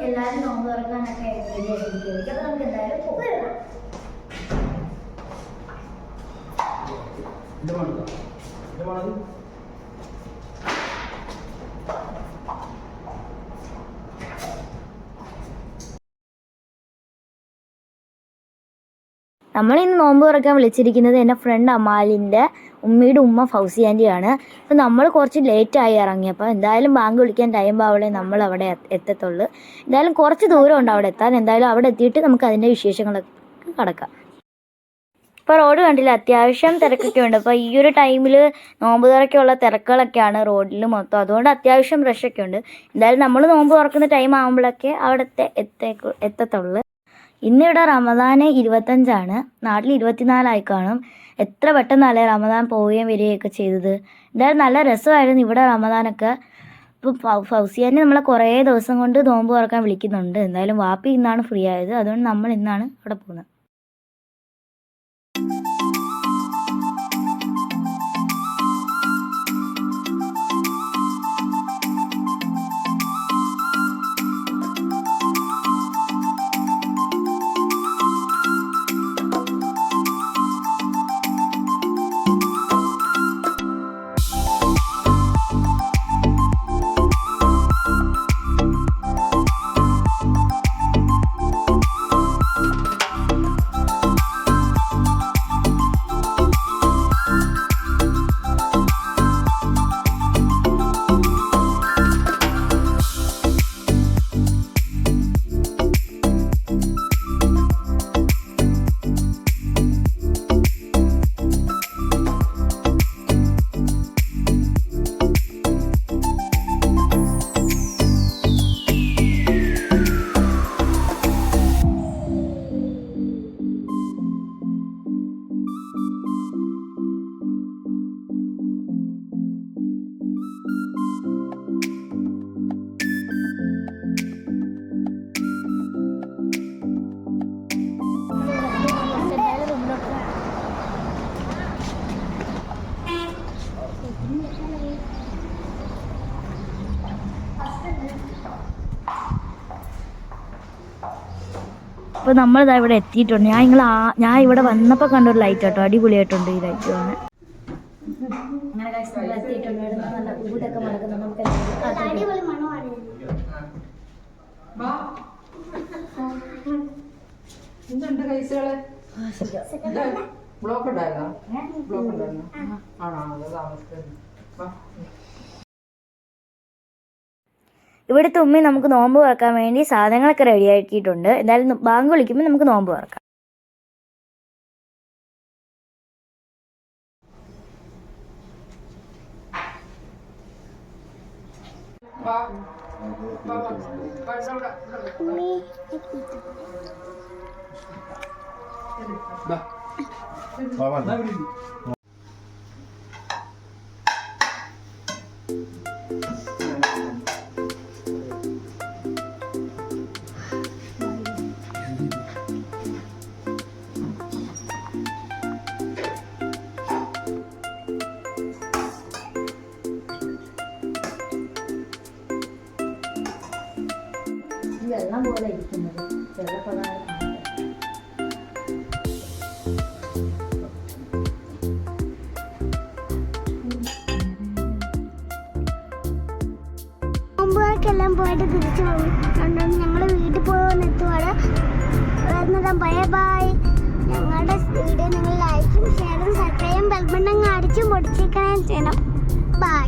എല്ലാവരും നോമ്പ് തുറക്കാനൊക്കെ റെഡി ആയിട്ടിരിക്കും. അപ്പോൾ നമുക്ക് എന്തായാലും പോകാം. നമ്മളിന്ന് നോമ്പ് തുറക്കാൻ വിളിച്ചിരിക്കുന്നത് എൻ്റെ ഫ്രണ്ട് അമാലിൻ്റെ ഉമ്മയുടെ ഉമ്മ ഫൗസി ആൻറ്റിയാണ്. അപ്പോൾ നമ്മൾ കുറച്ച് ലേറ്റായി ഇറങ്ങിയപ്പോൾ എന്തായാലും ബാങ്ക് വിളിക്കാൻ ടൈം ആവളെ നമ്മൾ അവിടെ എത്തത്തുള്ളൂ. എന്തായാലും കുറച്ച് ദൂരമുണ്ട് അവിടെ എത്താൻ. എന്തായാലും അവിടെ എത്തിയിട്ട് നമുക്ക് അതിൻ്റെ വിശേഷങ്ങളൊക്കെ കടക്കാം. ഇപ്പോൾ റോഡ് കണ്ടില്ല, അത്യാവശ്യം തിരക്കൊക്കെ ഉണ്ട്. അപ്പോൾ ഈ ഒരു ടൈമിൽ നോമ്പ് തുറക്കുള്ള തിരക്കുകളൊക്കെയാണ് റോഡിൽ മൊത്തം. അതുകൊണ്ട് അത്യാവശ്യം റഷൊക്കെ ഉണ്ട്. എന്തായാലും നമ്മൾ നോമ്പ് തുറക്കുന്ന ടൈം ആകുമ്പോഴൊക്കെ അവിടുത്തെ എത്തത്തുള്ളൂ. ഇന്നിവിടെ റമദാൻ 25ആണ്, നാട്ടിൽ 24 കാണും. എത്ര പെട്ടെന്നല്ലേ റമദാൻ പോവുകയും വരികയൊക്കെ ചെയ്തത്. എന്തായാലും നല്ല രസമായിരുന്നു ഇവിടെ റമദാനൊക്കെ. ഇപ്പോൾ ഫൗസിയാനെ നമ്മളെ കുറേ ദിവസം കൊണ്ട് നോമ്പ് തുറക്കാൻ വിളിക്കുന്നുണ്ട്. എന്തായാലും വാപ്പി ഇന്നാണ് ഫ്രീ ആയത്, അതുകൊണ്ട് നമ്മൾ ഇന്നാണ് അവിടെ പോകുന്നത്. അപ്പോൾ നമ്മളിതാ ഇവിടെ എത്തിയിട്ടുണ്ട്. ഞാൻ ഇവിടെ വന്നപ്പോൾ കണ്ടൊരു ലൈറ്റ് കേട്ടോ, അടിപൊളിയായിട്ടുണ്ട് ഈ ലൈറ്റ് വന്ന്. അങ്ങനെ എത്തിയിട്ടുണ്ട്. നല്ല ഊതൊക്കെ മണക്കുന്നത് നമുക്ക് ബ്ലോക്ക് ഉണ്ടായിരുന്നോ? ആണോ? ഇവിടുത്തെ ഉമ്മി നമുക്ക് നോമ്പ് തുറക്കാൻ വേണ്ടി സാധനങ്ങളൊക്കെ റെഡിയാക്കിയിട്ടുണ്ട്. എന്തായാലും ബാങ്ക് വിളിക്കുമ്പോൾ നമുക്ക് നോമ്പ് തുറക്കാം. വെള്ളം പോലെ ഇരിക്കുന്നത് വെള്ളപ്പതാരം എല്ലാം പോയിട്ട് തിരിച്ചു പോകും. ഞങ്ങൾ വീട്ടിൽ പോകുന്നെത്തുവാണ് വരുന്നത്. Bye bye. ഞങ്ങളുടെ വീഡിയോ നിങ്ങൾ ലൈക്കും ഷെയറും സബ്സ്ക്രൈബും ബെൽ ബട്ടൺ അടിച്ചും പൊടിച്ചേക്കാൻ ചെയ്യണം. ബൈ.